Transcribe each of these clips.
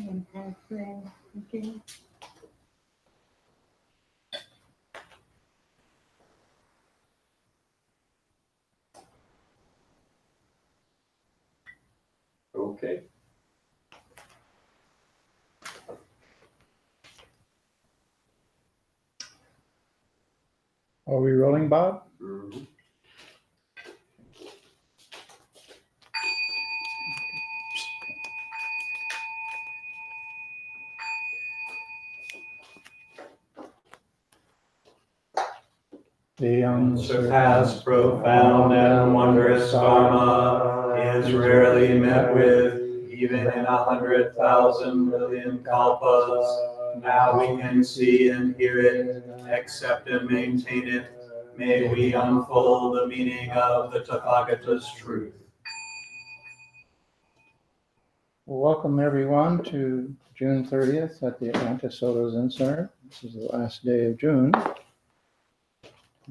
Okay. Okay. Are we rolling, Bob? Mhm. The Unsurpassed, profound, and wondrous Dharma is rarely met with, even in 100,000 million kalpas. Now we can see and hear it, accept and maintain it. May we unfold the meaning of the Tathagata's truth. Welcome everyone to June 30th at the Atlanta Soto Zen Center. This is the last day of June.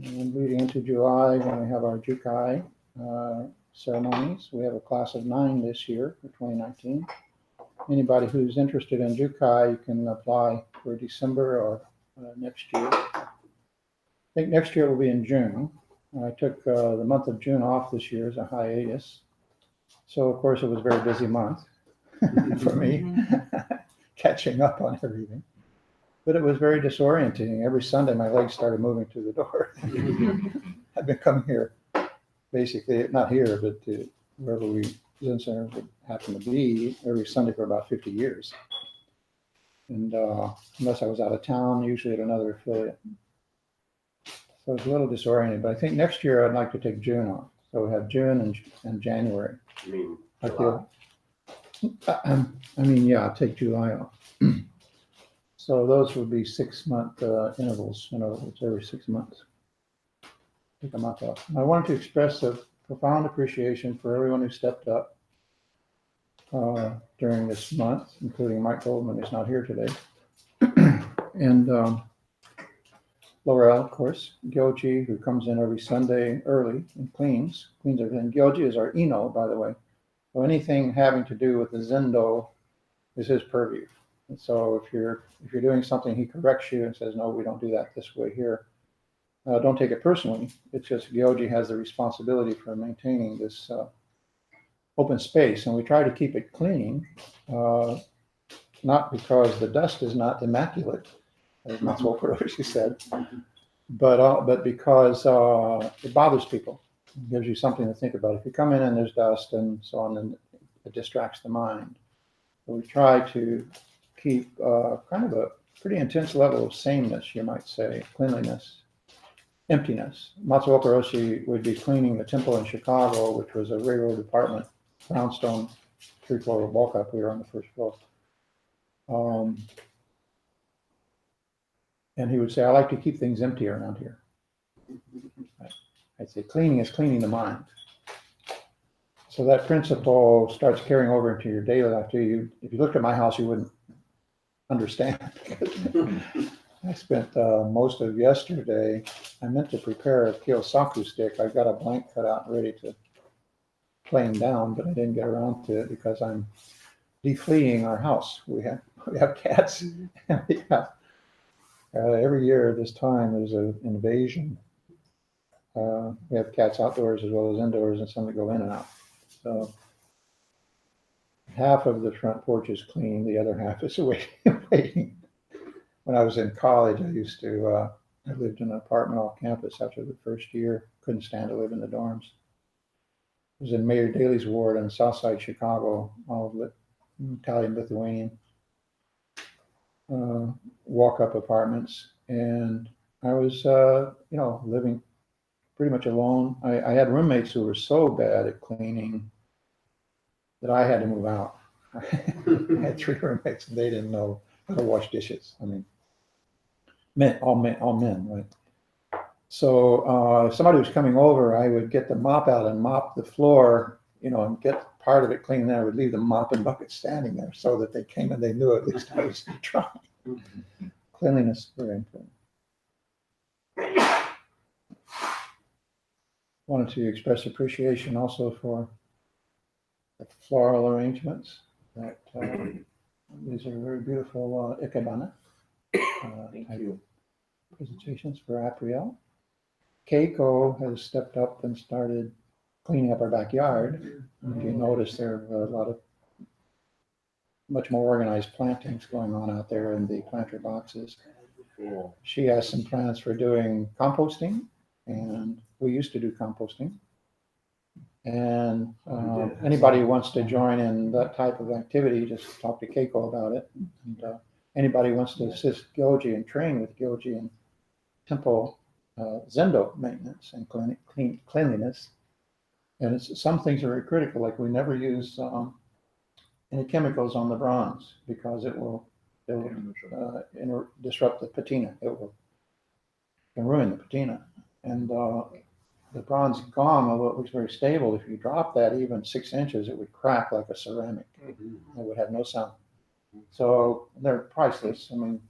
And leading into July when we have our Jukai ceremonies. We have a class of 9 this year for 2019. Anybody who's interested in Jukai, you can apply for December or next year. I think next year will be in June. I took the month of June off this year as a hiatus. So of course it was a very busy month for me, catching up on everything. But it was very disorienting. Every Sunday my legs started moving to the door. I've been coming here, basically, not here, but to wherever we Zen Center would happen to be, every Sunday for about 50 years. And unless I was out of town, usually at another affiliate. So it's a little disorienting, but I think next year I'd like to take June off. So we have June and January. You mean I July? Yeah, I'll take July off. So those would be 6-month intervals, in other words, every 6 months. Take a month off. I wanted to express a profound appreciation for everyone who stepped up during this month, including Mike Goldman, who's not here today. And Laurel, of course, Gyoji, who comes in every Sunday early and cleans everything. Gyoji is our Ino, by the way. So anything having to do with the Zendo is his purview. And so if you're doing something, he corrects you and says, no, we don't do that this way here. Don't take it personally. It's just Gyoji has the responsibility for maintaining this open space. And we try to keep it clean, not because the dust is not immaculate, as Matsuo Kuroshi said, but because it bothers people. It gives you something to think about. If you come in and there's dust and so on, then it distracts the mind. So we try to keep kind of a pretty intense level of sameness, you might say, cleanliness, emptiness. Matsuo Kuroshi would be cleaning the temple in Chicago, which was a railroad department, brownstone, 3-floor bulk up. We were on the first floor. And he would say, I like to keep things empty around here. I'd say cleaning is cleaning the mind. So that principle starts carrying over into your daily life too. If you looked at my house, you wouldn't understand. I spent most of yesterday, I meant to prepare a Kiyosaku stick. I've got a blank cut out ready to plane down, but I didn't get around to it because I'm defleeing our house. We have cats. And we have, every year at this time there's an invasion. We have cats outdoors as well as indoors, and some that go in and out. So half of the front porch is clean, the other half is waiting. When I was in college, I lived in an apartment off campus after the first year. Couldn't stand to live in the dorms. I was in Mayor Daley's ward in Southside Chicago, all Italian, Lithuanian, walk-up apartments. And I was, living pretty much alone. I had roommates who were so bad at cleaning that I had to move out. I had 3 roommates and they didn't know how to wash dishes. I mean, all men, right? So if somebody was coming over, I would get the mop out and mop the floor, and get part of it clean. Then I would leave the mop and bucket standing there so that they came and they knew at least I was trying. Cleanliness is very important. Wanted to express appreciation also for the floral arrangements that These are very beautiful ikebana Thank type you. presentations for Apriel. Keiko has stepped up and started cleaning up our backyard. If you notice, there are a lot of much more organized plantings going on out there in the planter boxes. Cool. She has some plans for doing composting, and we used to do composting. And anybody who wants to join in that type of activity, just talk to Keiko about it. And anybody who wants to assist Gyoji and train with Gyoji and temple zendo maintenance and cleanliness. And some things are very critical, like we never use any chemicals on the bronze because it will disrupt the patina. It will can ruin the patina. And the bronze gong, although it looks very stable, if you drop that even 6 inches, it would crack like a ceramic. It would have no sound. So they're priceless. I mean,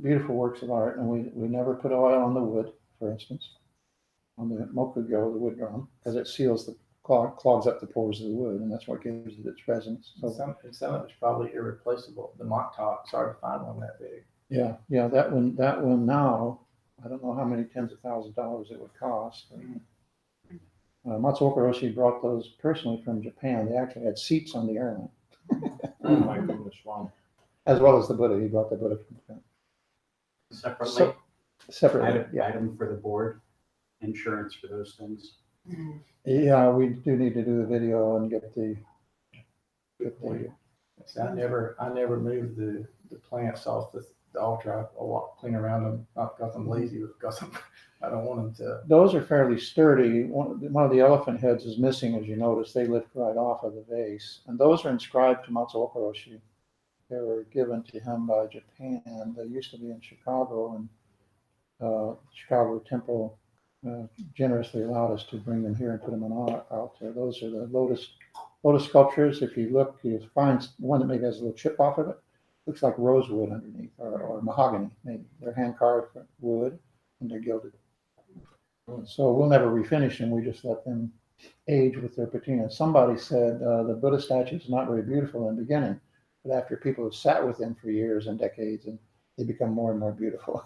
beautiful works of art. And we never put oil on the wood, for instance, on the mokugyo, the wood drum, because it seals the clogs up the pores of the wood, and that's what gives it its resonance. So Some of it's probably irreplaceable. The mock top, it's hard to find one that big. yeah, that one now, I don't know how many tens of thousands of dollars it would cost. Matsuoka Roshi brought those personally from Japan. They actually had seats on the airline. Oh my goodness, wow. As well as the Buddha. He brought the Buddha from Japan. Separately, So, separately, item for the board, insurance for those things. yeah, we do need to do the video and get the See, I never moved the plants off the altar. I walk clean around them, not because I'm lazy, but because I don't want them to. Those are fairly sturdy. One of the elephant heads is missing, as you notice. They lift right off of the vase. And those are inscribed to Matsuoka Roshi. They were given to him by Japan. They used to be in Chicago, and Chicago Temple generously allowed us to bring them here and put them on our altar. Those are the lotus sculptures. If you look, you find one that maybe has a little chip off of it. Looks like rosewood underneath, or mahogany, maybe. They're hand carved wood, and they're gilded. So we'll never refinish them. We just let them age with their patina. Somebody said the Buddha statue is not very beautiful in the beginning, but after people have sat with them for years and decades, and they become more and more beautiful.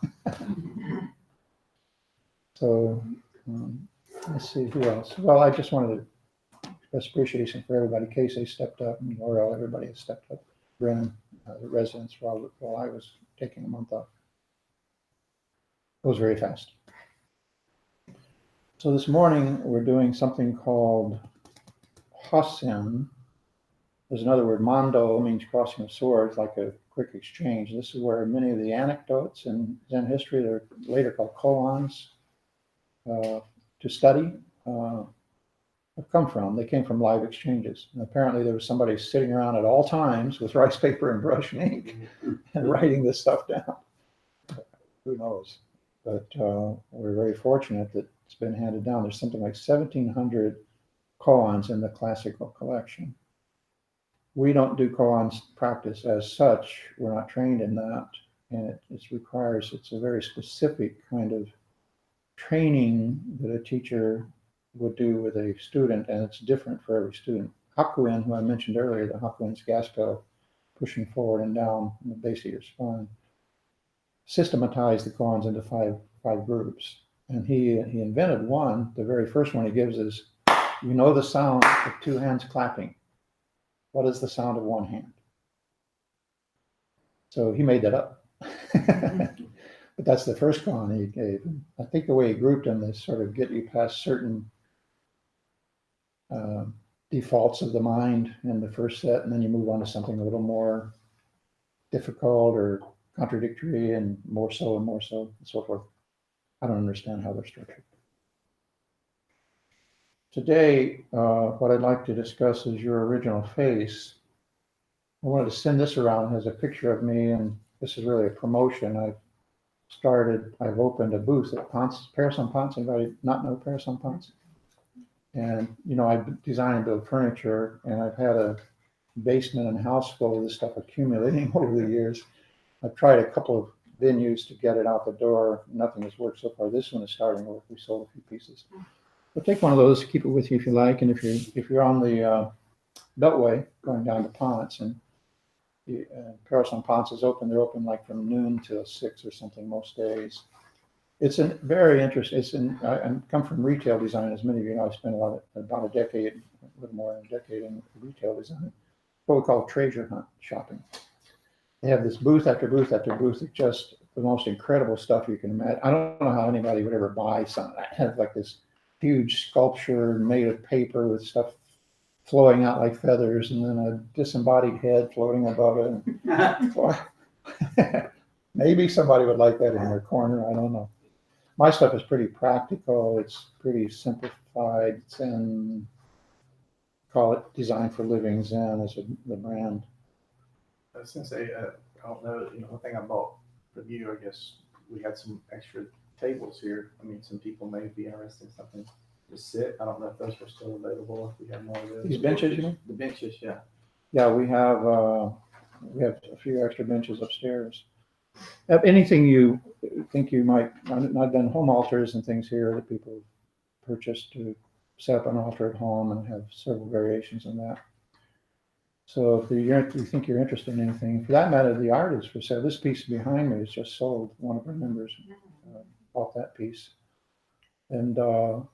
So let's see who else. Well, I just wanted to express appreciation for everybody. Casey stepped up, and Laurel, everybody has stepped up. Brennan, the residents, while I was taking a month off. It goes very fast. So this morning we're doing something called Hasen. There's another word, Mando, means crossing of swords, like a quick exchange. This is where many of the anecdotes in Zen history, they're later called koans, to study, have come from. They came from live exchanges. And apparently there was somebody sitting around at all times with rice paper and brush and ink and writing this stuff down. Who knows? But we're very fortunate that it's been handed down. There's something like 1,700 koans in the classical collection. We don't do koans practice as such. We're not trained in that. And it's a very specific kind of training that a teacher would do with a student, and it's different for every student. Hakuin, who I mentioned earlier, the Hakuin's gas pedal pushing forward and down in the base of your spine, systematized the koans into five groups. And he invented one. The very first one he gives is, you know the sound of two hands clapping. What is the sound of one hand? So he made that up. But that's the first koan he gave. I think the way he grouped them is sort of get you past certain defaults of the mind in the first set, and then you move on to something a little more difficult or contradictory, and more so and more so, and so forth. I don't understand how they're structured. Today, what I'd like to discuss is your original face. I wanted to send this around as a picture of me, and this is really a promotion. I've opened a booth at Paris en Ponce. Anybody not know Paris en Ponce? And, I design and build furniture, and I've had a basement and house full of this stuff accumulating over the years. I've tried a couple of venues to get it out the door. Nothing has worked so far. This one is starting to work. We sold a few pieces. But take one of those, keep it with you if you like. And if you're on the beltway going down to Ponce, and Paris on Ponce is open. They're open like from noon till 6 or something most days. It's a very interesting. I come from retail design, as many of you know. I spent about a decade, a little more than a decade in retail design. What we call treasure hunt shopping. They have this booth after booth after booth of just the most incredible stuff you can imagine. I don't know how anybody would ever buy something that has like this huge sculpture made of paper with stuff flowing out like feathers, and then a disembodied head floating above it. Maybe somebody would like that in their corner. I don't know. My stuff is pretty practical. It's pretty simplified. Zen, call it Design for Living. Zen is the brand. I was gonna say, I don't know, one thing I bought from you, I guess, we had some extra tables here. I mean, some people may be interested in something to sit. I don't know if those were still available, if we have more of those. These benches, you mean? The benches, yeah. Yeah, we have a few extra benches upstairs. Anything you think you might, I've done home altars and things here that people purchase to set up an altar at home and have several variations on that. So if you think you're interested in anything, for that matter, the art is for sale. This piece behind me is just sold. One of our members bought that piece. And so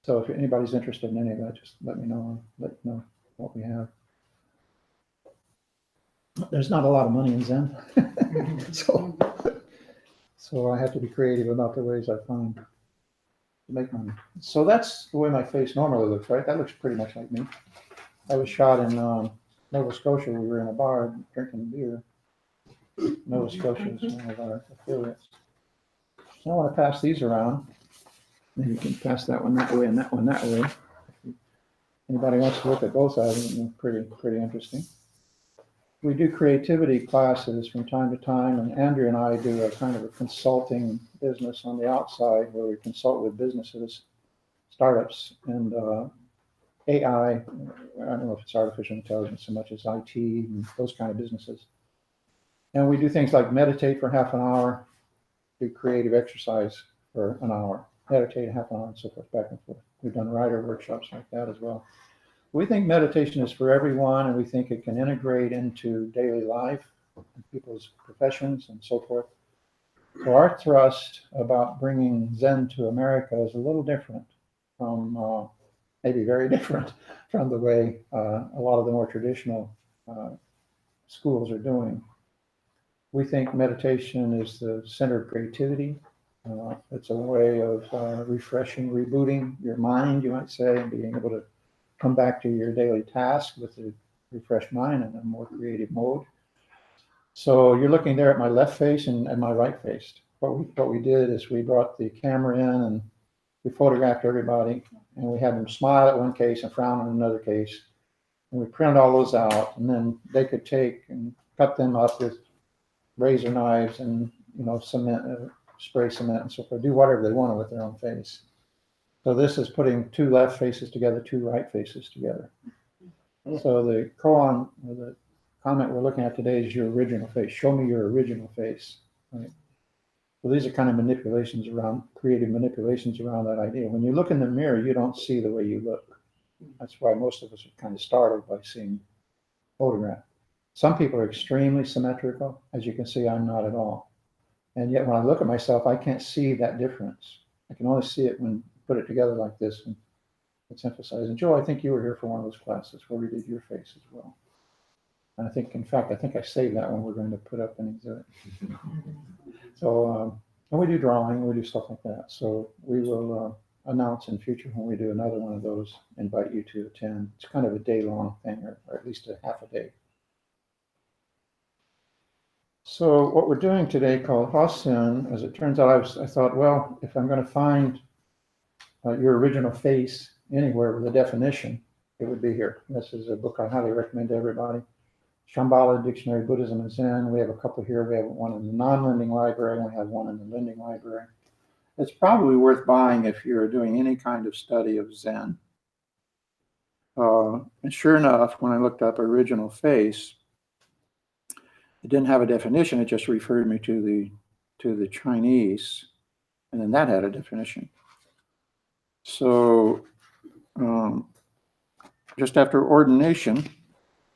if anybody's interested in any of that, just let me know. Let you know what we have. There's not a lot of money in Zen, so I have to be creative about the ways I find to make money. So that's the way my face normally looks, right? That looks pretty much like me. I was shot in Nova Scotia. We were in a bar drinking beer. Nova Scotia is one of our affiliates. So I want to pass these around. Maybe you can pass that one that way and that one that way. Anybody wants to look at both of them, they're pretty interesting. We do creativity classes from time to time, and Andrew and I do a kind of a consulting business on the outside where we consult with businesses, startups, and AI. I don't know if it's artificial intelligence so much as IT and those kind of businesses. And we do things like meditate for half an hour, do creative exercise for an hour, meditate half an hour, and so forth, back and forth. We've done writer workshops like that as well. We think meditation is for everyone, and we think it can integrate into daily life, people's professions, and so forth. So our thrust about bringing Zen to America is a little different from, maybe very different from the way a lot of the more traditional schools are doing. We think meditation is the center of creativity. It's a way of refreshing, rebooting your mind, you might say, and being able to come back to your daily task with a refreshed mind and a more creative mode. So you're looking there at my left face and my right face. What we did is we brought the camera in and we photographed everybody, and we had them smile at one case and frown on another case. And we printed all those out, and then they could take and cut them up with razor knives and cement, spray cement and so forth, do whatever they wanted with their own face. So this is putting two left faces together, two right faces together. So the koan, or the comment we're looking at today is your original face. Show me your original face. Right? So these are kind of manipulations around, creative manipulations around that idea. When you look in the mirror, you don't see the way you look. That's why most of us are kind of startled by seeing photograph. Some people are extremely symmetrical. As you can see, I'm not at all. And yet when I look at myself, I can't see that difference. I can only see it when you put it together like this, and it's emphasized. And Joe, I think you were here for one of those classes where we did your face as well. And I think, in fact, I saved that one. We're going to put up an exhibit. So, and we do drawing, we do stuff like that. So we will announce in future when we do another one of those, invite you to attend. It's kind of a day-long thing, or at least a half a day. So what we're doing today called Hasen, as it turns out, I thought, well, if I'm going to find your original face anywhere with a definition, it would be here. This is a book I highly recommend to everybody. Shambhala Dictionary, Buddhism and Zen. We have a couple here. We have one in the non-lending library, and we have one in the lending library. It's probably worth buying if you're doing any kind of study of Zen. And sure enough, when I looked up original face, it didn't have a definition. It just referred me to the Chinese, and then that had a definition. So just after ordination,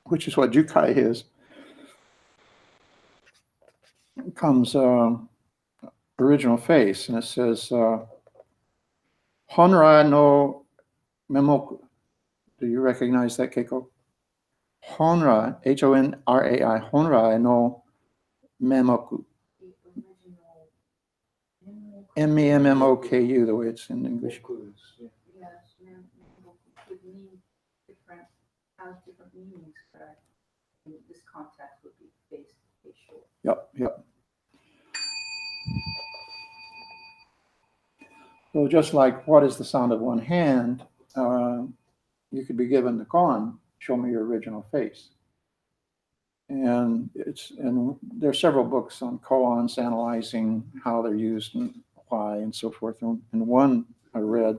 which is what Jukai is, comes original face, and it says, Honra no Memoku. Do you recognize that, Keiko? Honra, Honrai, Honrai no Memoku. Memmoku, the way it's in English. Yes, could mean different, has different meanings, but in this context would be face facial. Yep. So just like what is the sound of one hand, you could be given the koan, show me your original face. And there are several books on koans analyzing how they're used and why and so forth. And one I read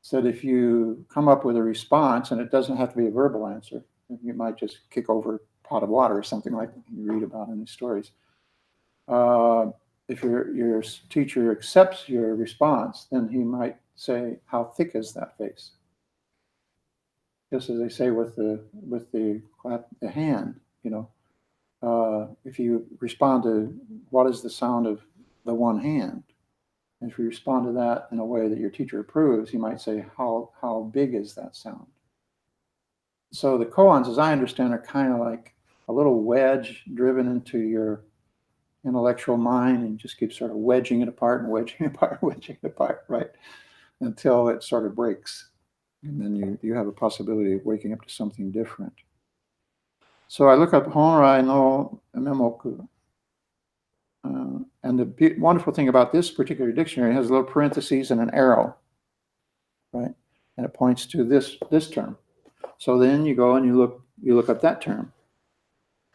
said if you come up with a response, and it doesn't have to be a verbal answer, you might just kick over a pot of water or something like you read about in the stories. If your teacher accepts your response, then he might say, how thick is that face? Just as they say with the hand, if you respond to what is the sound of the one hand, and if you respond to that in a way that your teacher approves, you might say, how big is that sound? So the koans, as I understand, are kind of like a little wedge driven into your intellectual mind, and just keep sort of wedging it apart and wedging it apart, right? Until it sort of breaks. And then you have a possibility of waking up to something different. So I look up Honrai no Memoku. And the wonderful thing about this particular dictionary, it has a little parentheses and an arrow, right? And it points to this term. So then you go and you look up that term.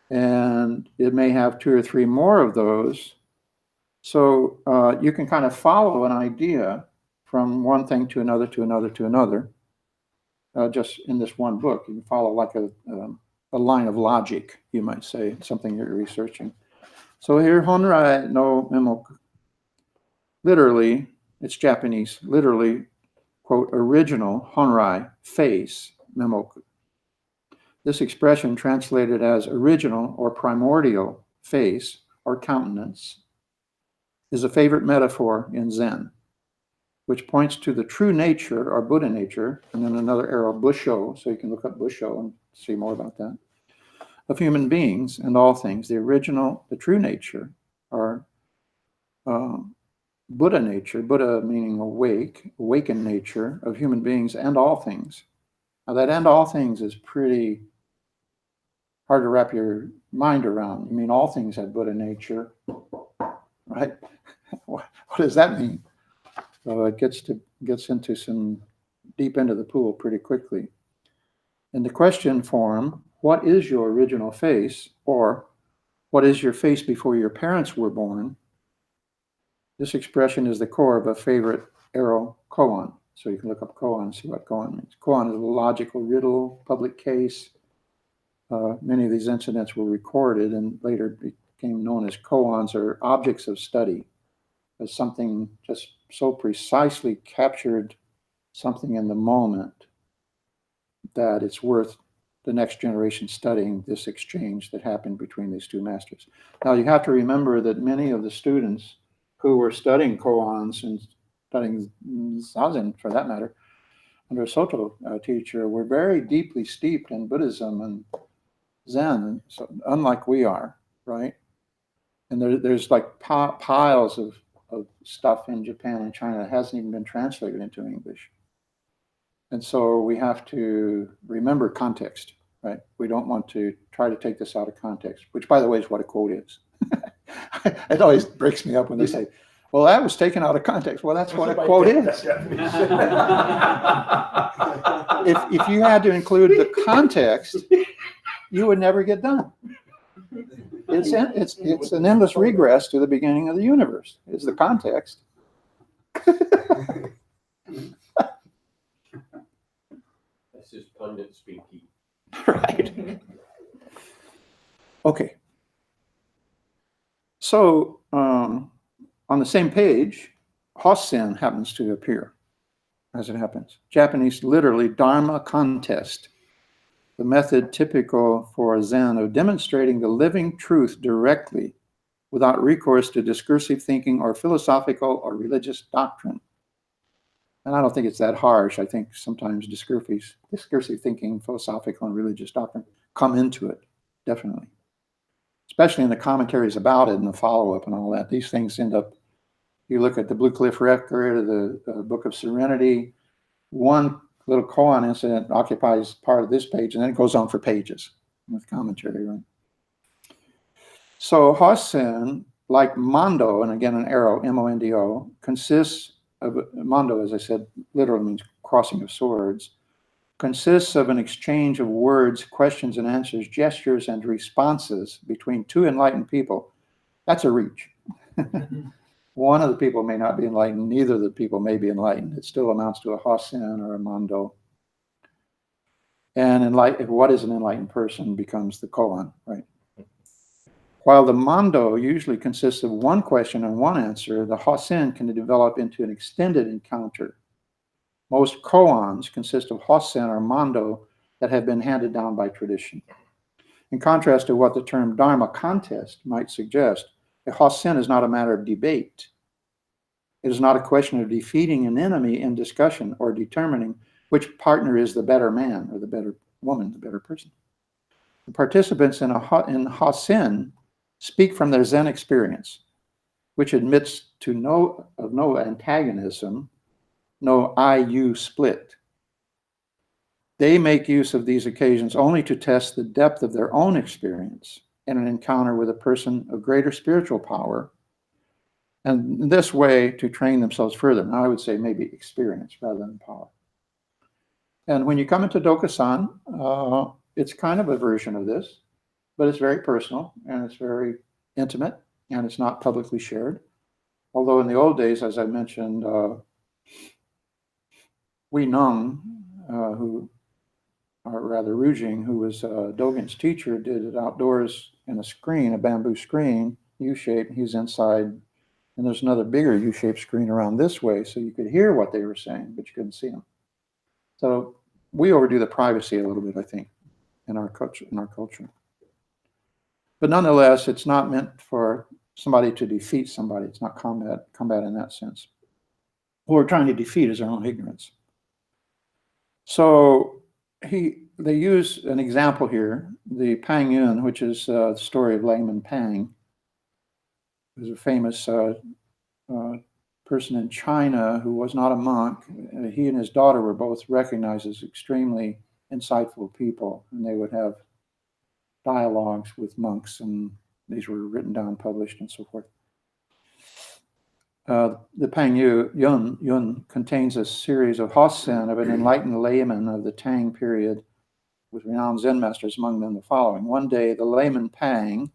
And it may have 2 or 3 more of those. So you can kind of follow an idea from one thing to another, to another, to another, just in this one book. You can follow like a line of logic, you might say, something you're researching. So here, Honrai no Memoku. Literally, it's Japanese, literally, quote, original Honrai, face, Memoku. This expression, translated as original or primordial face or countenance, is a favorite metaphor in Zen, which points to the true nature or Buddha nature, and then another arrow, Busho, so you can look up Busho and see more about that, of human beings and all things. The original, the true nature, or Buddha nature, Buddha meaning awakened nature of human beings and all things. Now that and all things is pretty hard to wrap your mind around. You mean all things have Buddha nature, right? What does that mean? So it gets into some deep into the pool pretty quickly. In the question form, what is your original face, or what is your face before your parents were born? This expression is the core of a favorite arrow koan. So you can look up koan and see what koan means. Koan is a logical riddle, public case. Many of these incidents were recorded and later became known as koans, or objects of study, as something just so precisely captured something in the moment that it's worth the next generation studying this exchange that happened between these two masters. Now you have to remember that many of the students who were studying koans and studying Zazen, for that matter, under a Soto teacher, were very deeply steeped in Buddhism and Zen, so unlike we are, right? And there's like piles of stuff in Japan and China that hasn't even been translated into English. And so we have to remember context, right? We don't want to try to take this out of context, which, by the way, is what a quote is. It always breaks me up when they say, well, that was taken out of context. Well, that's what a quote is. If you had to include the context, you would never get done. It's an endless regress to the beginning of the universe. It's the context. That's just pundit speaking. Right. Okay. So on the same page, Hossen happens to appear. as it happens. Japanese, literally, Dharma contest, the method typical for Zen of demonstrating the living truth directly without recourse to discursive thinking or philosophical or religious doctrine. And I don't think it's that harsh. I think sometimes discursive thinking, philosophical and religious doctrine come into it, definitely. Especially in the commentaries about it and the follow-up and all that. These things end up, you look at the Blue Cliff Record or the Book of Serenity, one little koan incident occupies part of this page, and then it goes on for pages with commentary, right? So Hossen, like Mondo, and again an arrow, M-O-N-D-O, consists of, Mondo, as I said, literally means crossing of swords, consists of an exchange of words, questions and answers, gestures and responses between two enlightened people. That's a reach. One of the people may not be enlightened, neither of the people may be enlightened. It still amounts to a Hossen or a Mondo. And what is an enlightened person becomes the koan, right? While the Mondo usually consists of one question and one answer, the Hossen can develop into an extended encounter. Most koans consist of Hossen or Mondo that have been handed down by tradition. In contrast to what the term Dharma contest might suggest, a Hossen is not a matter of debate. It is not a question of defeating an enemy in discussion or determining which partner is the better man or the better woman, the better person. The participants in Hossen speak from their Zen experience, which admits to no antagonism, no I-you split. They make use of these occasions only to test the depth of their own experience in an encounter with a person of greater spiritual power, and in this way to train themselves further. Now I would say maybe experience rather than power. And when you come into Dokusan, it's kind of a version of this, but it's very personal and it's very intimate and it's not publicly shared. Although in the old days, as I mentioned, Wei Nung, Rujing, who was Dogen's teacher, did it outdoors in a screen, a bamboo screen, U-shaped. He's inside, and there's another bigger U-shaped screen around this way, so you could hear what they were saying, but you couldn't see them. So we overdo the privacy a little bit, I think, in our culture. But nonetheless, it's not meant for somebody to defeat somebody. It's not combat in that sense. What we're trying to defeat is our own ignorance. So they use an example here, the Pang Yun, which is the story of layman Pang, who's a famous person in China who was not a monk. He and his daughter were both recognized as extremely insightful people, and they would have dialogues with monks, and these were written down, published, and so forth. The Pang Yun contains a series of Hossen of an enlightened layman of the Tang period with renowned Zen masters, among them the following. One day, the layman Pang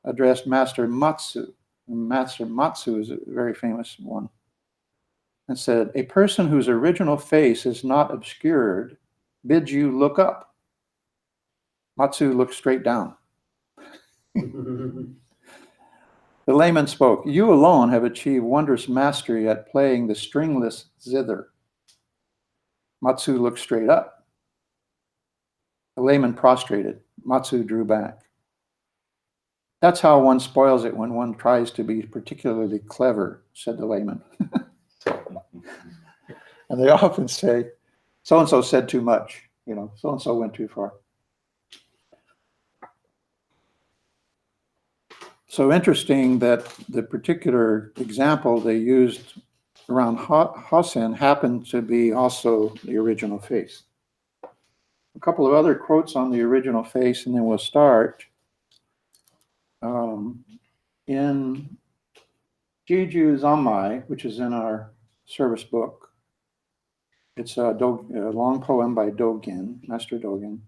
addressed Master Matsu. And Master Matsu is a very famous one, and said, "A person whose original face is not obscured bids you look up." Matsu looked straight down. The layman spoke, "You alone have achieved wondrous mastery at playing the stringless zither." Matsu looked straight up. The layman prostrated. Matsu drew back. "That's how one spoils it when one tries to be particularly clever," said the layman. And they often say, so-and-so said too much, so-and-so went too far. So interesting that the particular example they used around Hossen happened to be also the original face. A couple of other quotes on the original face, and then we'll start. In Jiju Zammai, which is in our service book, it's a long poem by Dogen, Master Dogen.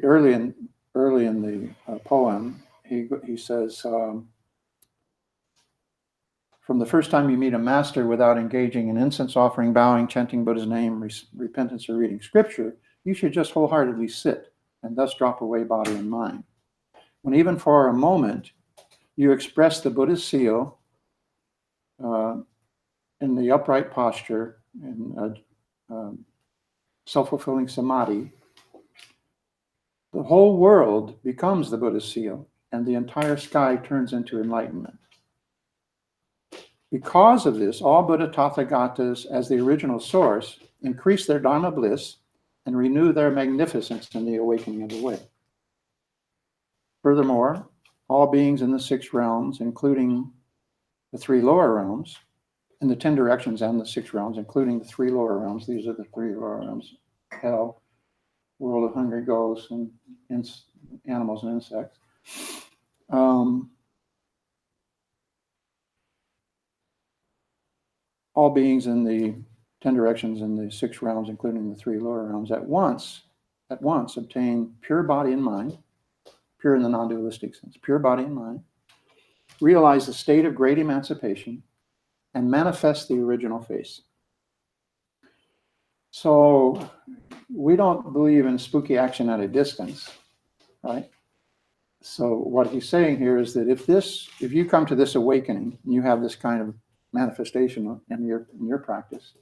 Early in the poem, he says, from the first time you meet a master without engaging in incense offering, bowing, chanting Buddha's name, repentance, or reading scripture, you should just wholeheartedly sit and thus drop away body and mind. When even for a moment you express the Buddha's seal in the upright posture, in self-fulfilling samadhi, the whole world becomes the Buddha's seal, and the entire sky turns into enlightenment. Because of this, all Buddha Tathagatas, as the original source, increase their Dharma bliss and renew their magnificence in the awakening of the way. Furthermore, all beings in the 6 realms, including the 3 lower realms, in the 10 directions and the 6 realms, including the 3 lower realms, these are the 3 lower realms: hell, world of hungry ghosts, and animals and insects. All beings in the 10 directions and the 6 realms, including the 3 lower realms, at once obtain pure body and mind, pure in the non-dualistic sense, pure body and mind, realize the state of great emancipation, and manifest the original face. So we don't believe in spooky action at a distance, right? So what he's saying here is that if you come to this awakening, and you have this kind of manifestation in your practice,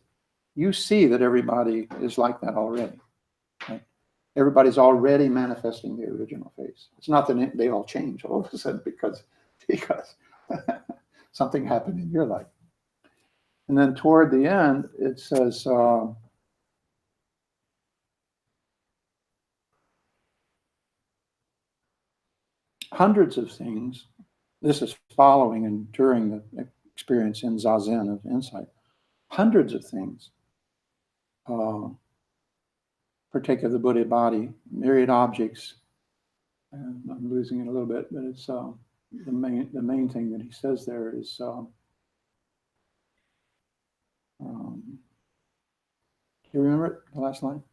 you see that everybody is like that already. Right? Everybody's already manifesting the original face. It's not that they all change all of a sudden because something happened in your life. And then toward the end, it says, hundreds of things. This is following and during the experience in Zazen of insight. Hundreds of things partake of the Buddha body, myriad objects. And I'm losing it a little bit, but it's the main thing that he says there is do you remember it, the last line?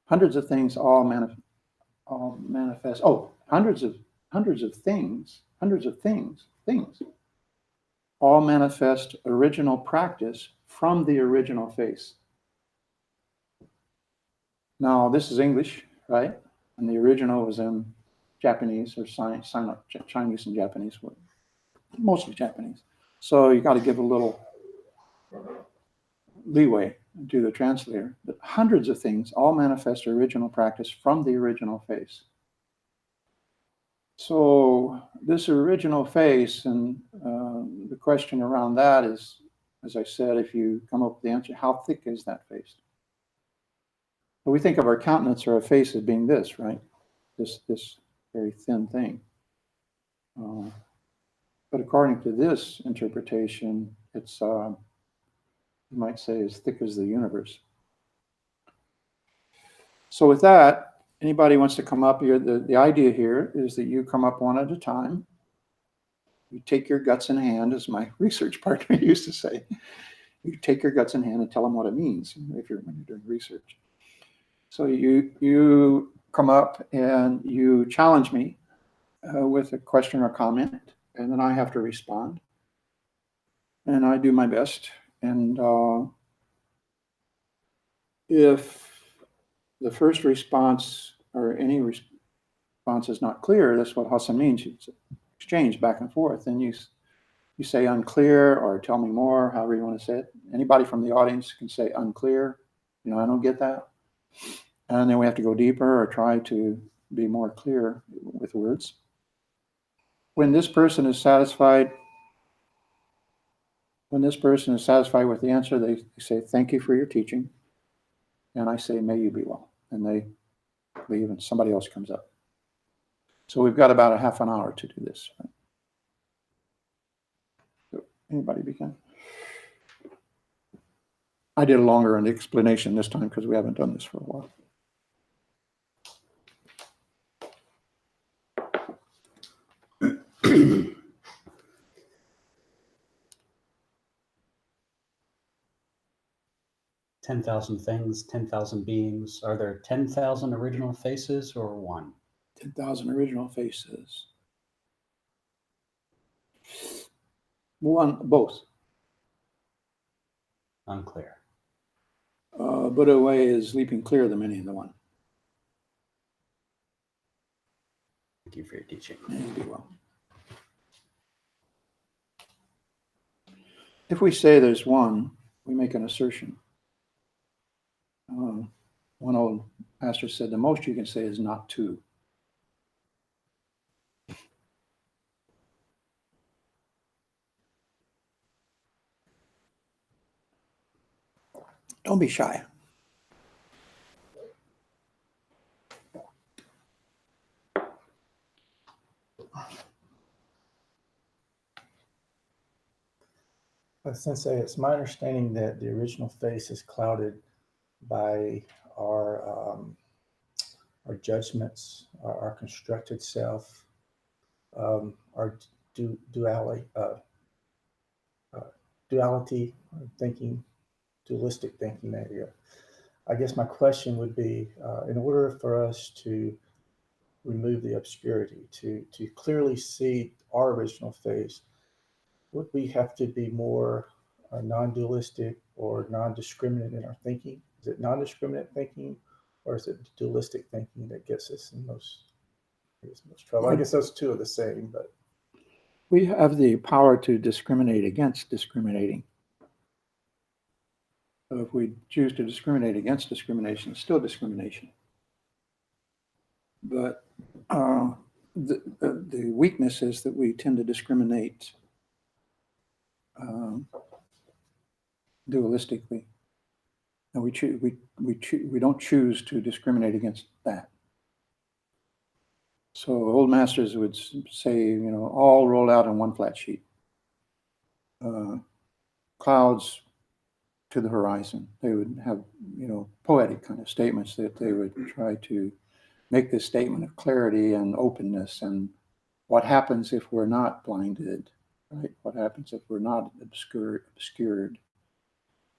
Hundreds of things all manifest. Oh, hundreds of things, things all manifest original practice from the original face. Now, this is English, right? And the original was in Japanese or Chinese and Japanese, mostly Japanese. So you got to give a little leeway to the translator. But hundreds of things all manifest original practice from the original face. So this original face, and the question around that is, as I said, if you come up with the answer, how thick is that face? Well, we think of our countenance or our face as being this, right? This very thin thing. But according to this interpretation, it's, you might say, as thick as the universe. So with that, anybody wants to come up here, the idea here is that you come up one at a time. You take your guts in hand, as my research partner used to say. You take your guts in hand and tell them what it means when you're doing research. So you come up and you challenge me with a question or comment, and then I have to respond. And I do my best. And if the first response or any response is not clear, that's what Hassan means. It's exchange back and forth. And you say unclear or tell me more, however you want to say it. Anybody from the audience can say unclear. I don't get that. And then we have to go deeper or try to be more clear with words. When this person is satisfied with the answer, they say, "Thank you for your teaching." And I say, "May you be well." And they leave and somebody else comes up. So we've got about a half an hour to do this. Right? So anybody begin? I did a longer explanation this time because we haven't done this for a while. $10,000 things, 10,000 beings. Are there 10,000 original faces or one? 10,000 original faces. One, both. Unclear. Buddha way is leaping clear of the many in the one. Thank you for your teaching. May you be well. If we say there's one, we make an assertion. One old pastor said, the most you can say is not to. Don't be shy. Sensei, it's my understanding that the original face is clouded by our judgments, our constructed self, our duality, duality thinking, dualistic thinking maybe. I guess my question would be, in order for us to remove the obscurity, to clearly see our original face, would we have to be more non-dualistic or non-discriminate in our thinking? Is it non-discriminate thinking, or is it dualistic thinking that gets us in most trouble? I guess those two are the same, but We have the power to discriminate against discriminating. So if we choose to discriminate against discrimination, it's still discrimination. But the weakness is that we tend to discriminate dualistically, and we don't choose to discriminate against that. So old masters would say, all roll out on one flat sheet. Clouds to the horizon. They would have, poetic kind of statements that they would try to make this statement of clarity and openness and what happens if we're not blinded, right? What happens if we're not obscured?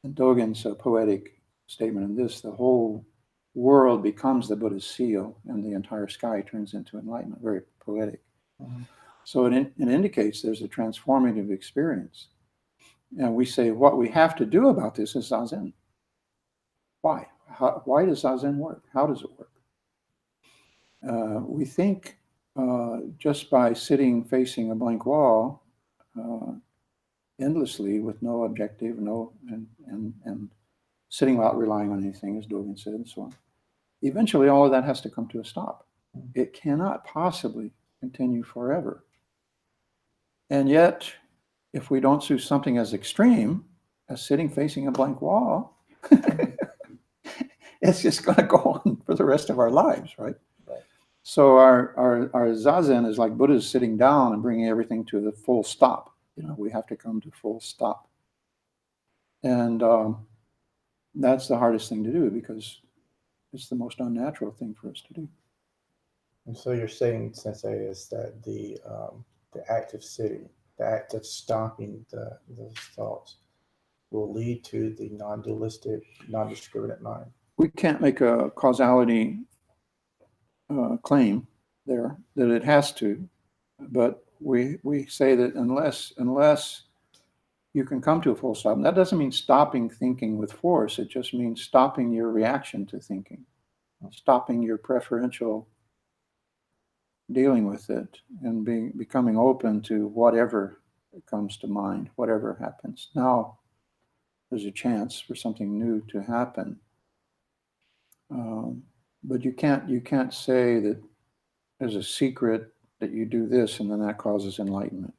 And Dogen's poetic statement in this, the whole world becomes the Buddha's seal and the entire sky turns into enlightenment. Very poetic. Mm-hmm. So it indicates there's a transformative experience. And we say what we have to do about this is Zazen. Why? Why does Zazen work? How does it work? We think just by sitting facing a blank wall endlessly with no objective, and sitting without relying on anything, as Dogen said, and so on. Eventually, all of that has to come to a stop. It cannot possibly continue forever. And yet, if we don't do something as extreme as sitting facing a blank wall, it's just going to go on for the rest of our lives, right? So our Zazen is like Buddha's sitting down and bringing everything to the full stop. We have to come to full stop. And that's the hardest thing to do because it's the most unnatural thing for us to do. And so you're saying, Sensei, is that the act of sitting, the act of stopping those thoughts will lead to the non-dualistic, non-discriminate mind? We can't make a causality claim there that it has to, but we say that unless you can come to a full stop, and that doesn't mean stopping thinking with force. It just means stopping your reaction to thinking, stopping your preferential dealing with it, and becoming open to whatever comes to mind, whatever happens. Now there's a chance for something new to happen, but you can't say that there's a secret that you do this and then that causes enlightenment.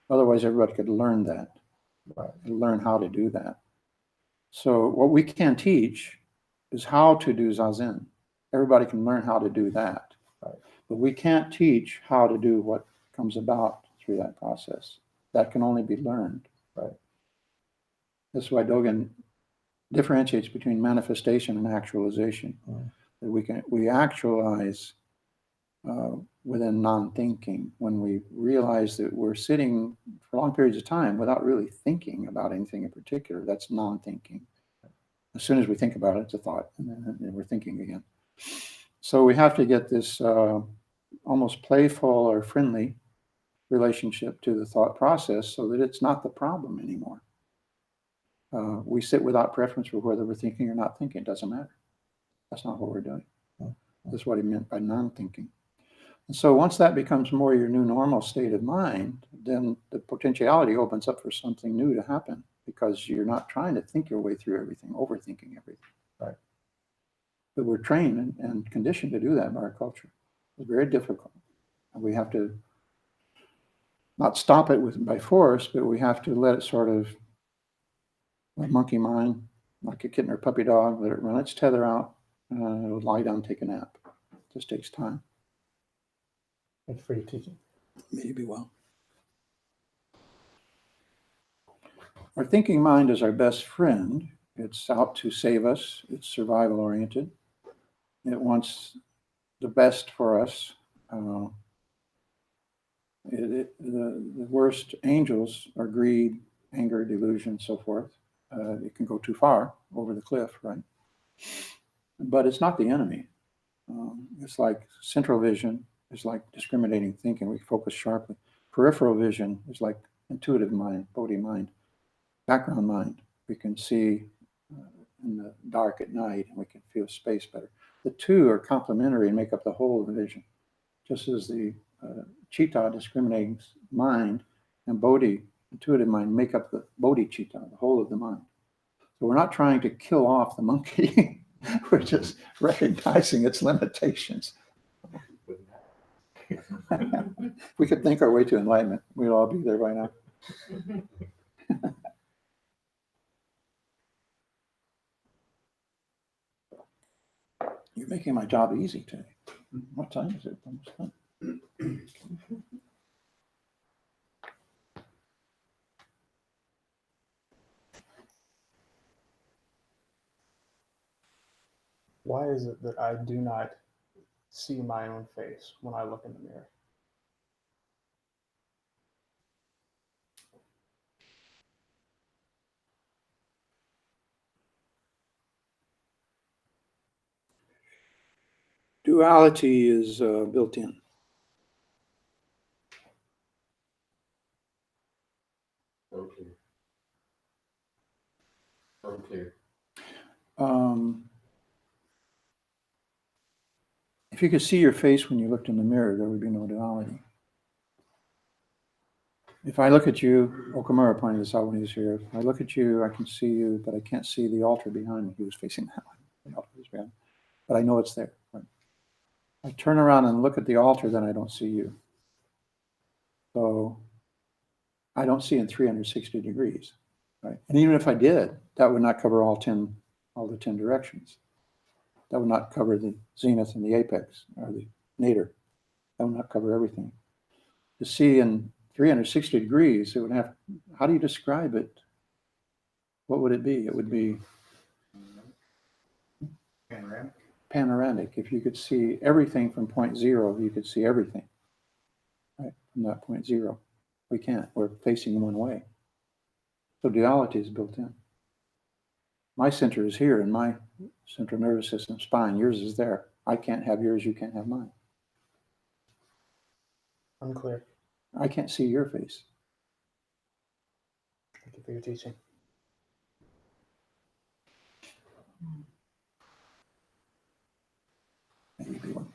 Otherwise everybody could learn that, right? Learn how to do that. So what we can teach is how to do Zazen. Everybody can learn how to do that, right? But we can't teach how to do what comes about through that process. That can only be learned, right? That's why Dogen differentiates between manifestation and actualization. That we actualize within non-thinking when we realize that we're sitting for long periods of time without really thinking about anything in particular. That's non-thinking. As soon as we think about it, it's a thought, and then we're thinking again. So we have to get this almost playful or friendly relationship to the thought process so that it's not the problem anymore. We sit without preference for whether we're thinking or not thinking. It doesn't matter. That's not what we're doing. That's what he meant by non-thinking. And so once that becomes more your new normal state of mind, then the potentiality opens up for something new to happen. because you're not trying to think your way through everything, overthinking everything. Right. But we're trained and conditioned to do that by our culture. It's very difficult. And we have to not stop it by force, but we have to let it sort of, like monkey mind, like a kitten or puppy dog, let it run its tether out, it'll lie down, take a nap. It just takes time. Thank you for your teaching. Maybe well. Our thinking mind is our best friend. It's out to save us. It's survival oriented. It wants the best for us. The worst angels are greed, anger, delusion, so forth. It can go too far over the cliff, right? But it's not the enemy. It's like central vision is like discriminating thinking. We focus sharply. Peripheral vision is like intuitive mind, bodhi mind, background mind. We can see in the dark at night, and we can feel space better. The two are complementary and make up the whole of the vision. Just as the chitta, discriminating mind, and bodhi, intuitive mind, make up the bodhi chitta, the whole of the mind. So we're not trying to kill off the monkey. We're just recognizing its limitations. If we could think our way to enlightenment, we'd all be there by now. You're making my job easy today. What time is it? Almost done. Why is it that I do not see my own face when I look in the mirror? Duality is built in. Okay. Unclear. If you could see your face when you looked in the mirror, there would be no duality. If I look at you, Okamura pointed this out when he was here. If I look at you, I can see you, but I can't see the altar behind me. He was facing that way. The altar was behind me. But I know it's there. Right? I turn around and look at the altar, then I don't see you. So I don't see in 360 degrees. Right? And even if I did, that would not cover all the 10 directions. That would not cover the zenith and the apex, or the nadir. That would not cover everything. To see in 360 degrees, it would have, how do you describe it? What would it be? It would be panoramic. If you could see everything from point zero, you could see everything, right? From that point zero. We can't. We're facing one way. So duality is built in. My center is here in my central nervous system, spine. Yours is there. I can't have yours. You can't have mine. Unclear. I can't see your face. Thank you for your teaching. Maybe one.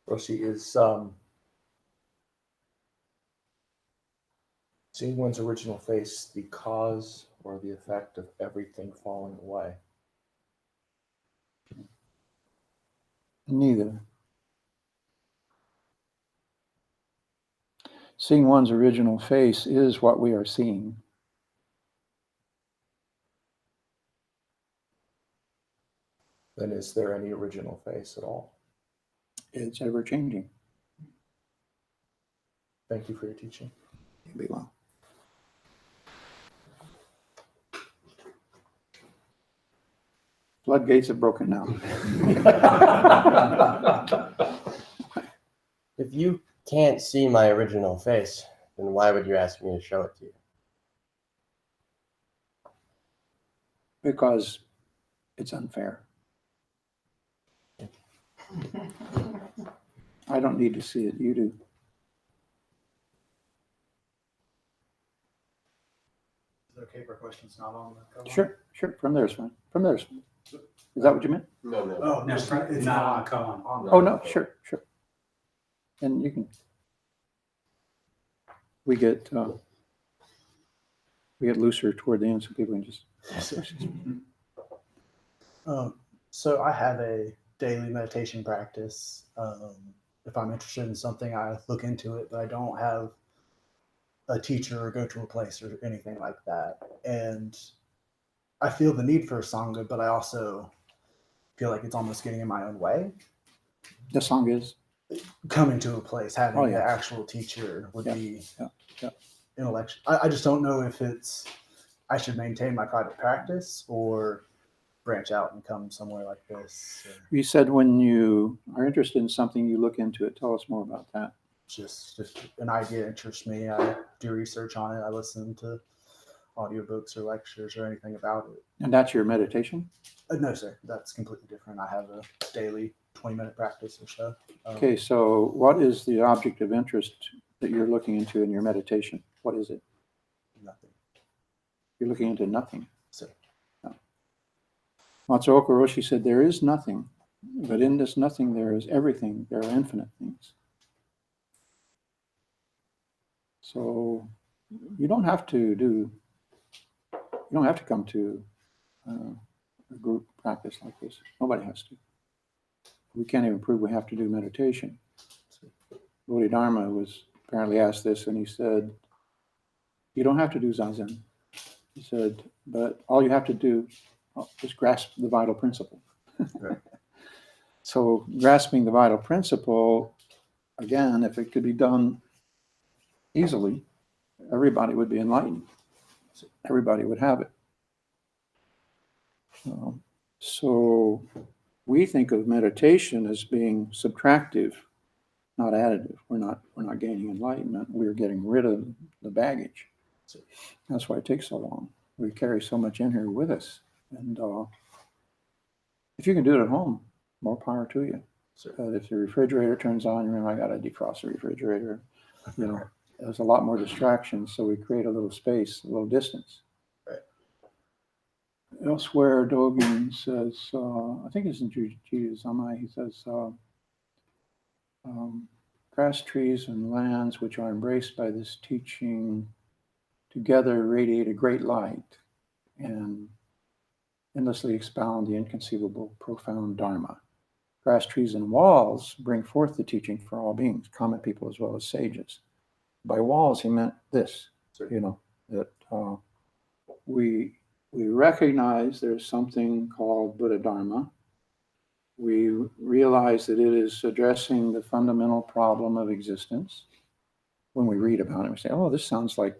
Roshi, is seeing one's original face the cause or the effect of everything falling away? Neither. Seeing one's original face is what we are seeing. Then is there any original face at all? It's ever changing. Thank you for your teaching. You be well. Floodgates have broken now. If you can't see my original face, then why would you ask me to show it to you? Because it's unfair. I don't need to see it. You do. Is it okay for questions not on the cover? Sure. From there is fine. From there is fine. Is that what you meant? No, no. Oh, no, It's not, come on. Oh, no, sure, sure. And you can, we get looser toward the end so people can just ask questions. So I have a daily meditation practice. If I'm interested in something, I look into it, but I don't have a teacher or go to a place or anything like that. And I feel the need for a Sangha, but I also feel like it's almost getting in my own way. The song is, Coming to a place, having Oh, yeah. an actual teacher would Yeah, be yeah. intellectual. I just don't know if I should maintain my private practice or branch out and come somewhere like this. you said when you are interested in something, you look into it. Tell us more about that. Just if an idea interests me, I do research on it. I listen to audiobooks or lectures or anything about it. And that's your meditation? No, sir, that's completely different. I have a daily 20-minute practice or so. Okay, so what is the object of interest that you're looking into in your meditation? What is it? Nothing. You're looking into nothing. So, No. Matsuoka Roshi said, there is nothing, but in this nothing there is everything. There are infinite things. So you don't have to come to a group practice like this. Nobody has to. We can't even prove we have to do meditation. Bodhidharma was apparently asked this, and he said, you don't have to do zazen. He said, but all you have to do is grasp the vital principle. Right. So grasping the vital principle, again, if it could be done easily, everybody would be enlightened. Everybody would have it. So we think of meditation as being subtractive, not additive. We're not gaining enlightenment. We're getting rid of the baggage. That's why it takes so long. We carry so much in here with us. And if you can do it at home, more power to you. If the refrigerator turns on, you remember, I got to defrost the refrigerator. You know, there's a lot more distractions, so we create a little space, a little distance. Right. Elsewhere, Dogen says, I think it's in Judaism, he says, grass, trees, and lands which are embraced by this teaching together radiate a great light and endlessly expound the inconceivable, profound Dharma. Grass, trees, and walls bring forth the teaching for all beings, common people as well as sages. By walls, he meant this, you know, that we recognize there's something called Buddha Dharma. We realize that it is addressing the fundamental problem of existence. When we read about it, we say, oh, this sounds like,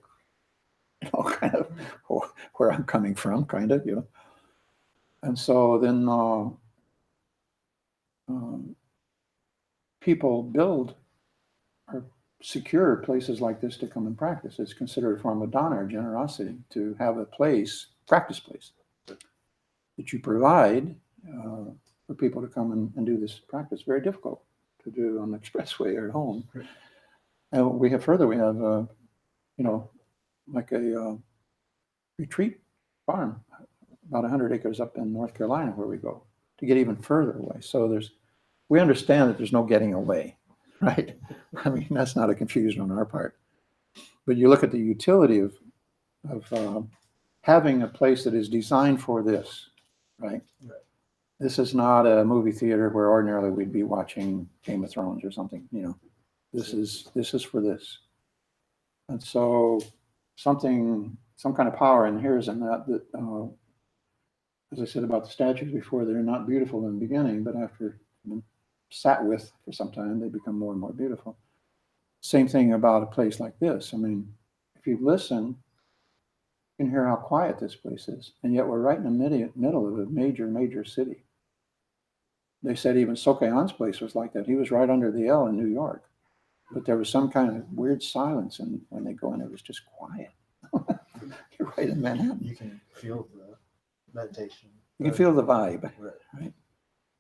you know, kind of where I'm coming from, kind of, you know. And so then people build or secure places like this to come and practice. It's considered a form of dana or generosity to have a place, practice place, that you provide for people to come and do this practice. Very difficult to do on the expressway or at home. Right. And we have you know, like a retreat farm, about 100 acres up in North Carolina where we go to get even further away. So we understand that there's no getting away, right? I mean, that's not a confusion on our part. But you look at the utility of having a place that is designed for this, right? This is not a movie theater where ordinarily we'd be watching Game of Thrones or something, you know. This is for this. And so some kind of power inheres in that as I said about the statues before, they're not beautiful in the beginning, but after sat with for some time, they become more and more beautiful. Same thing about a place like this. I mean, if you listen, you can hear how quiet this place is. And yet we're right in the middle of a major city. They said even Sokehan's place was like that. He was right under the L in New York. But there was some kind of weird silence, and when they go in, it was just quiet. You're right in Manhattan. you can feel the meditation. You can feel the vibe, right?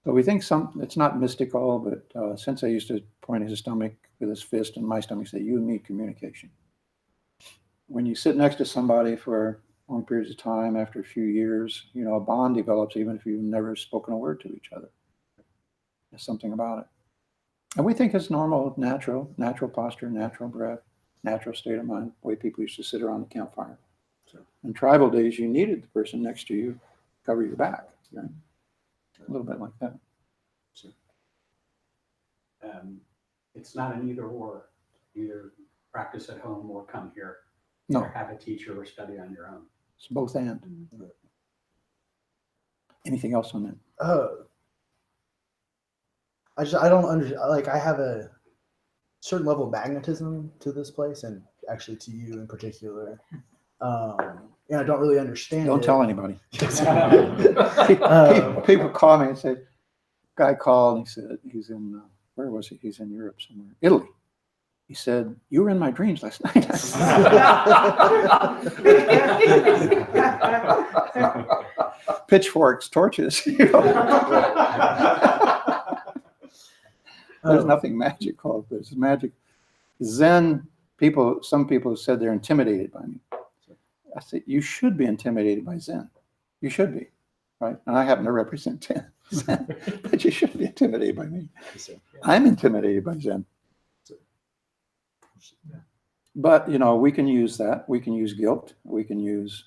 So we think it's not mystical, but Sensei used to point at his stomach with his fist, and my stomach say, you and me communication. When you sit next to somebody for long periods of time, after a few years, a bond develops even if you've never spoken a word to each other. There's something about it. And we think it's normal, natural posture, natural breath, natural state of mind, the way people used to sit around the campfire. So in tribal days, you needed the person next to you cover your back. Right? A little bit like that. It's not an either or, either practice at home or come here. No. Or have a teacher or study on your own. It's both and. Anything else on that? I don't understand. Like, I have a certain level of magnetism to this place, and actually to you in particular. And I don't really understand. Don't it. tell anybody. People call me and say, guy called and he said, he's in, where was he? He's in Europe somewhere. Italy. He said, you were in my dreams last night. Pitchforks, torches. There's nothing magical. There's magic. Zen people, some people have said they're intimidated by me. I said, you should be intimidated by Zen. You should be, right? And I happen to represent Zen, but you shouldn't be intimidated by me. I'm intimidated by Zen. But, we can use that. We can use guilt. We can use,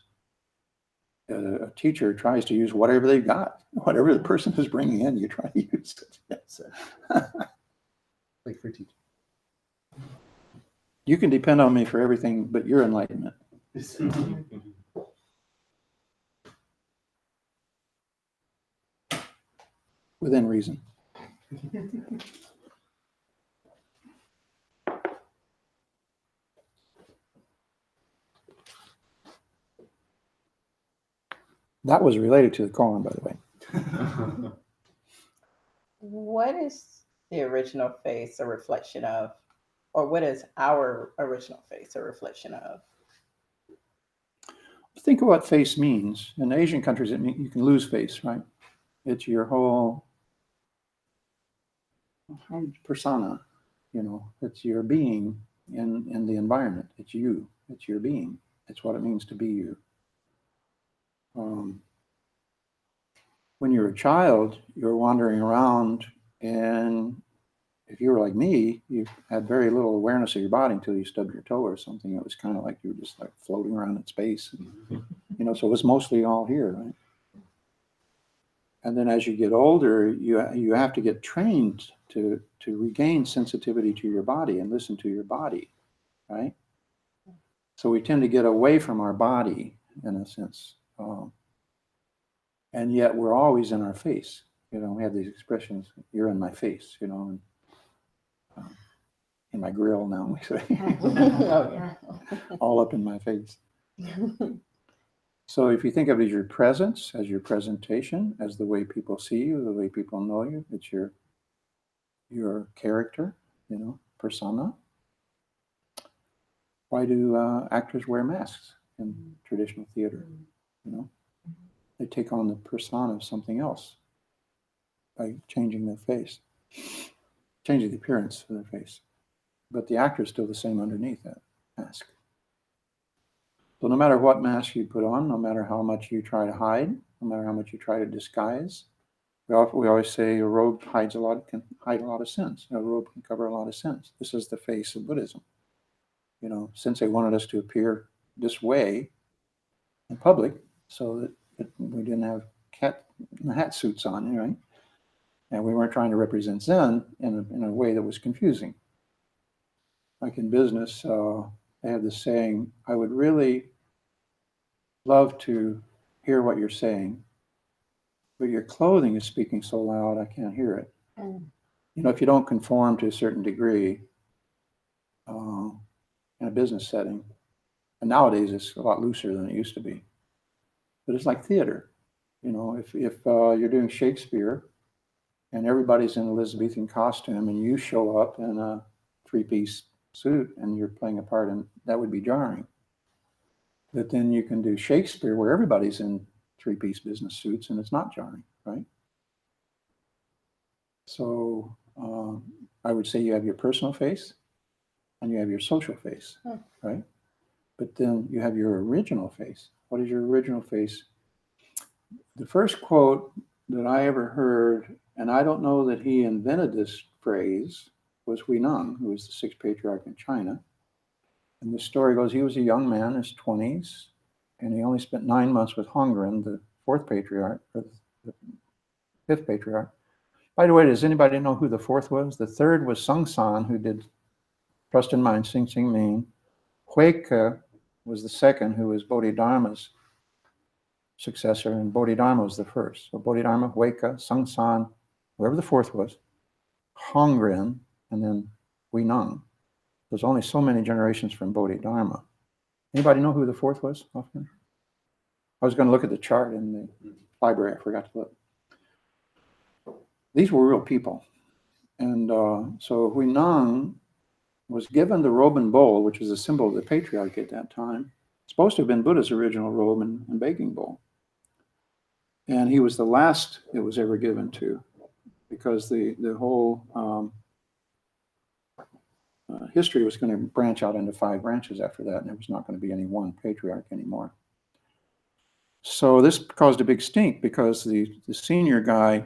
a teacher tries to use whatever they've got. Whatever the person is bringing in, you try to use it. Like for teaching. You can depend on me for everything but your enlightenment. Within reason. That was related to the koan, by the way. What is the original face a reflection of? Or what is our original face a reflection of? Think of what face means. In Asian countries, it means you can lose face, right? It's your whole persona, it's your being in the environment. It's you, it's your being. It's what it means to be you. When you're a child, you're wandering around, and if you were like me, you had very little awareness of your body until you stubbed your toe or something. It was kind of like you were just like floating around in space, so it was mostly all here, right? And then as you get older, you have to get trained to regain sensitivity to your body and listen to your body, right? So we tend to get away from our body in a sense. And yet we're always in our face. We have these expressions, you're in my face, and in my grill now, we say. Oh, yeah. All up in my face. So if you think of it as your presence, as your presentation, as the way people see you, the way people know you, it's your character, persona. Why do actors wear masks in traditional theater? They take on the persona of something else by changing their face, changing the appearance of their face. But the actor is still the same underneath that mask. So no matter what mask you put on, no matter how much you try to hide, no matter how much you try to disguise, we always say a robe can hide a lot of sins. A robe can cover a lot of sins. This is the face of Buddhism. Sensei wanted us to appear this way in public so that we didn't have hat suits on, right? And we weren't trying to represent Zen in a way that was confusing. Like in business, they have this saying, I would really love to hear what you're saying, but your clothing is speaking so loud I can't hear it. If you don't conform to a certain degree in a business setting, and nowadays it's a lot looser than it used to be, but it's like theater. If you're doing Shakespeare and everybody's in Elizabethan costume and you show up in a three-piece suit and you're playing a part, and that would be jarring. But then you can do Shakespeare where everybody's in three-piece business suits and it's not jarring, right? So I would say you have your personal face and you have your social face, right? But then you have your original face, what is your original face? The first quote that I ever heard, and I don't know that he invented this phrase, was Hui Neng, who was the sixth patriarch in China. And the story goes, he was a young man in his 20s, and he only spent 9 months with Hongren, the fourth patriarch, or the fifth patriarch. By the way, does anybody know who the fourth was? The third was Sung San, who did Trust in Mind, Sing Sing Ming. Huike was the second, who was Bodhidharma's successor, and Bodhidharma was the first. So Bodhidharma, Huike, Sung San, whoever the fourth was, Hongren, and then Hui Neng. There's only so many generations from Bodhidharma. Anybody know who the fourth was? Offhand? I was going to look at the chart in the library. I forgot to look. These were real people. And so Hui Neng was given the robe and bowl, which was a symbol of the patriarchy at that time. It's supposed to have been Buddha's original robe and baking bowl. And he was the last it was ever given to, because the whole history was going to branch out into 5 branches after that, and there was not going to be any one patriarch anymore. So this caused a big stink, because the senior guy,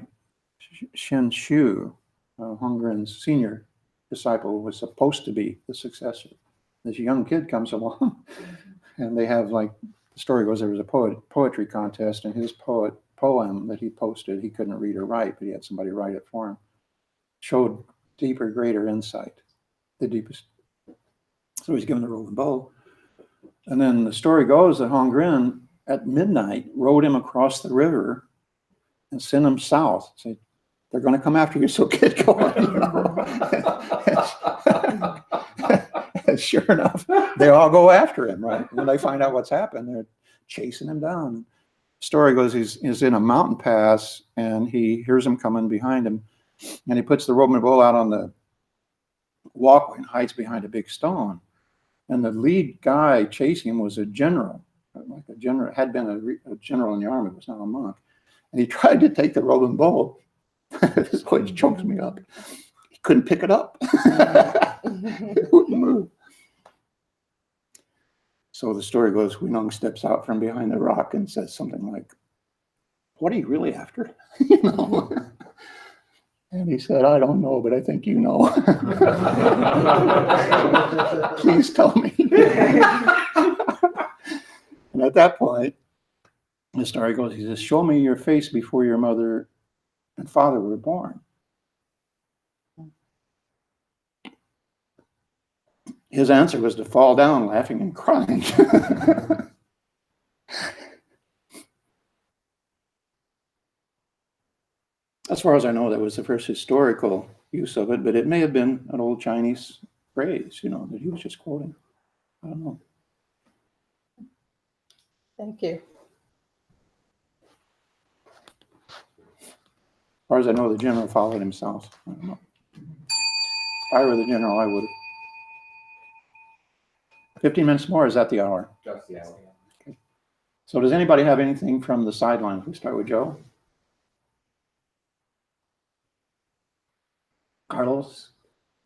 Shen Shu, Hongren's senior disciple, was supposed to be the successor. This young kid comes along, and they have, like, the story goes, there was a poetry contest, and his poem that he posted, he couldn't read or write, but he had somebody write it for him, showed deeper, greater insight, the deepest. So he's given the robe and bowl. And then the story goes that Hongren, at midnight, rowed him across the river and sent him south. Said, they're going to come after you, so get going. And sure enough, they all go after him, right? When they find out what's happened, they're chasing him down. Story goes, he's in a mountain pass, and he hears them coming behind him, and he puts the robe and bowl out on the walkway and hides behind a big stone. And the lead guy chasing him was a general, like a general, had been a general in the army, was not a monk. And he tried to take the robe and bowl. This always chokes me up. He couldn't pick it up. It wouldn't move. So the story goes, Hui Neng steps out from behind the rock and says something like, what are you really after? You know? And he said, I don't know, but I think you know. Please tell me. And at that point, the story goes, he says, show me your face before your mother and father were born. His answer was to fall down laughing and crying. As far as I know, that was the first historical use of it, but it may have been an old Chinese phrase, you know, that he was just quoting. I don't know. Thank you. As far as I know, the general followed himself. I don't know. If I were the general, I would have. 15 minutes more, is that the hour? Just the hour. Okay. So does anybody have anything from the sidelines? We start with Joe. Carlos,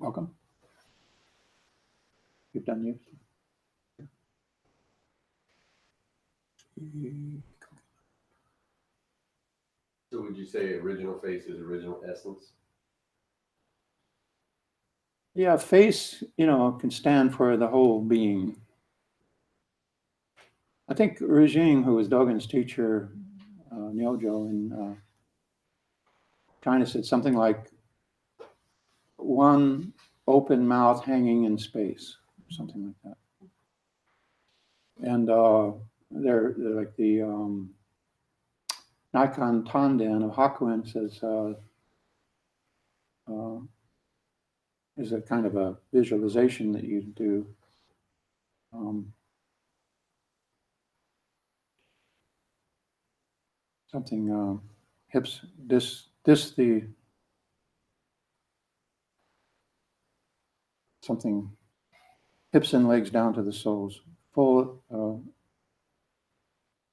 welcome. You've done you. So would you say original face is original essence? Yeah, face, you know, can stand for the whole being. I think Rijing, who was Dogen's teacher, Nyojo in China, said something like one open mouth hanging in space, something like that. And they're like the Nikon Tanden of Hakuin says is a kind of a visualization that you do. Something hips the something hips and legs down to the soles, full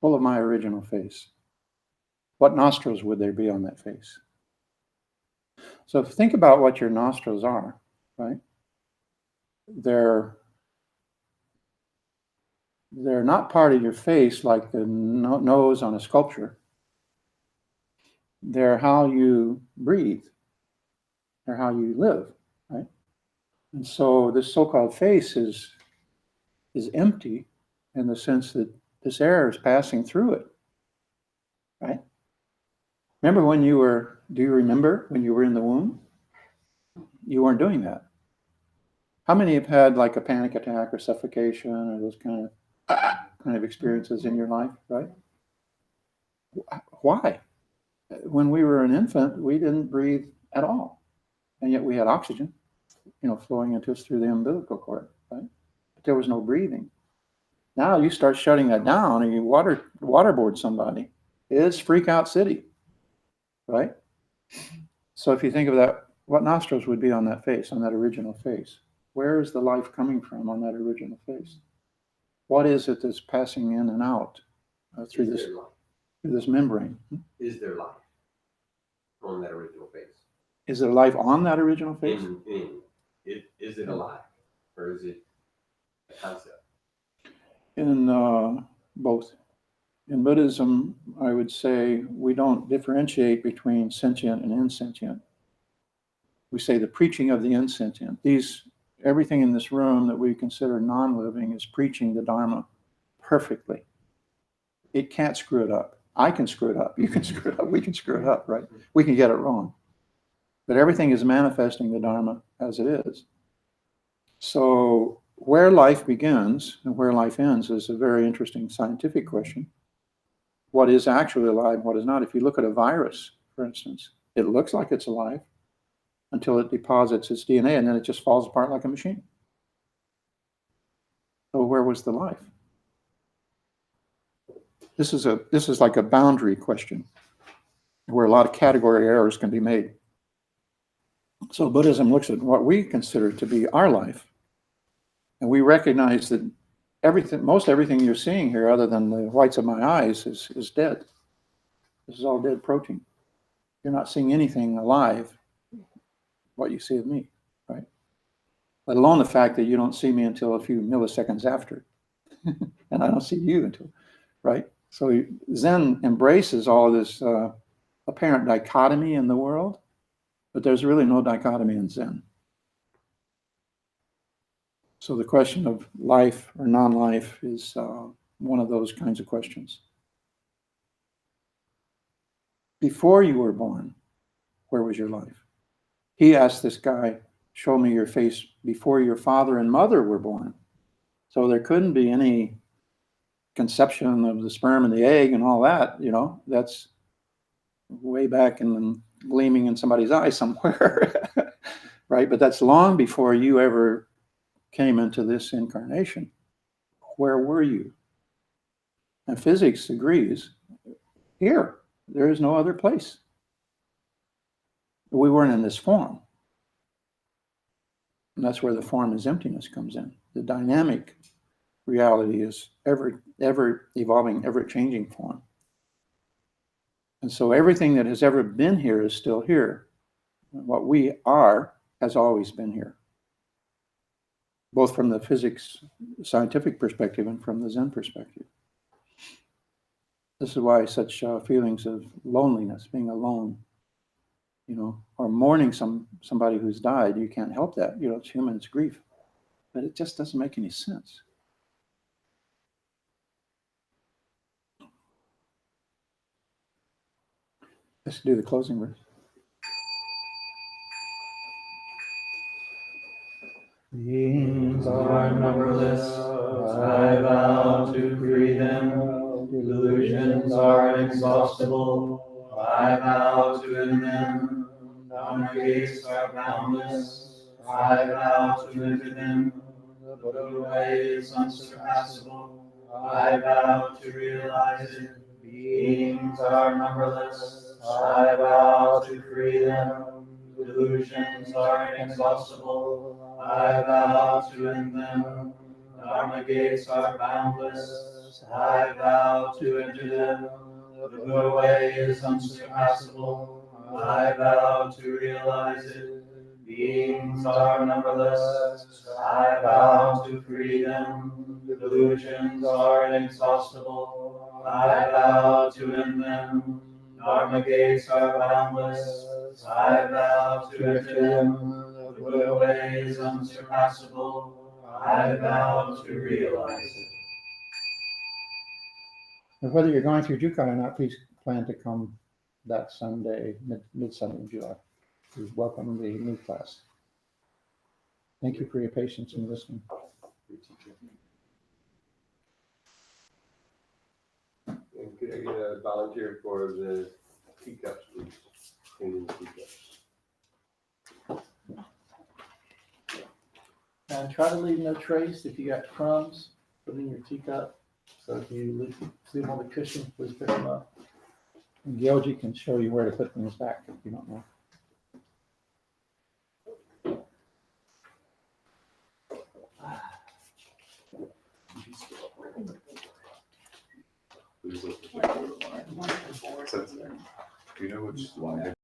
of my original face. What nostrils would there be on that face? So think about what your nostrils are, right? They're they're not part of your face like the nose on a sculpture. They're how you breathe. They're how you live, right? And so this so-called face is empty in the sense that this air is passing through it, right? Remember when you were, do you remember when you were in the womb? You weren't doing that. How many have had like a panic attack or suffocation or those kind of experiences in your life, right? Why? When we were an infant, we didn't breathe at all. And yet we had oxygen, flowing into us through the umbilical cord, right? But there was no breathing. Now you start shutting that down and you waterboard somebody. It's freak out city, right? So if you think of that, what nostrils would be on that face, on that original face? Where is the life coming from on that original face? What is it that's passing in and out through this membrane? Is there life on that original face? Is there life on that original face? Is it alive, or is it a concept? In both. In Buddhism, I would say we don't differentiate between sentient and insentient. We say the preaching of the insentient. Everything in this room that we consider non-living is preaching the Dharma perfectly. It can't screw it up. I can screw it up. You can screw it up. We can screw it up, right? We can get it wrong. But everything is manifesting the Dharma as it is. So where life begins and where life ends is a very interesting scientific question. What is actually alive, what is not? If you look at a virus, for instance, it looks like it's alive until it deposits its DNA and then it just falls apart like a machine. So where was the life? This is like a boundary question where a lot of category errors can be made. So Buddhism looks at what we consider to be our life, and we recognize that most everything you're seeing here, other than the whites of my eyes, is dead. This is all dead protein. You're not seeing anything alive, what you see of me, right? Let alone the fact that you don't see me until a few milliseconds after, and I don't see you until, right? So Zen embraces all this apparent dichotomy in the world, but there's really no dichotomy in Zen. So the question of life or non-life is one of those kinds of questions. Before you were born, where was your life? He asked this guy, show me your face before your father and mother were born. So there couldn't be any conception of the sperm and the egg and all that, that's way back and gleaming in somebody's eye somewhere, right? But that's long before you ever came into this incarnation. Where were you? And physics agrees, here, there is no other place. We weren't in this form. And that's where the formless emptiness comes in. The dynamic reality is ever evolving, ever changing form. And so everything that has ever been here is still here. What we are has always been here, both from the physics scientific perspective and from the Zen perspective. This is why such feelings of loneliness, being alone, or mourning somebody who's died, you can't help that. It's human, it's grief. But it just doesn't make any sense. Let's do the closing verse. Beings are numberless, I vow to free them. Delusions are inexhaustible, I vow to end them. Dharma gates are boundless, I vow to enter them. The Buddha way is unsurpassable, I vow to realize it. Beings are numberless, I vow to free them. Delusions are inexhaustible, I vow to end them. Dharma gates are boundless, I vow to enter them. The Buddha way is unsurpassable, I vow to realize it. Beings are numberless. I vow to free them. Delusions are inexhaustible. I vow to end them. Dharma gates are boundless. I vow to enter them. The Buddha way is unsurpassable. I vow to realize it. And whether you're going through Jukai or not, please plan to come that Sunday, mid-Sunday in July. We welcome the new class. Thank you for your patience in listening. And could I get a volunteer for the teacups, please? Cleaning the teacups. And try to leave no trace. If you got crumbs, put in your teacup. So if you leave them on the cushion, please pick them up. And Gilji can show you where to put things back if you don't know. Do you know which line?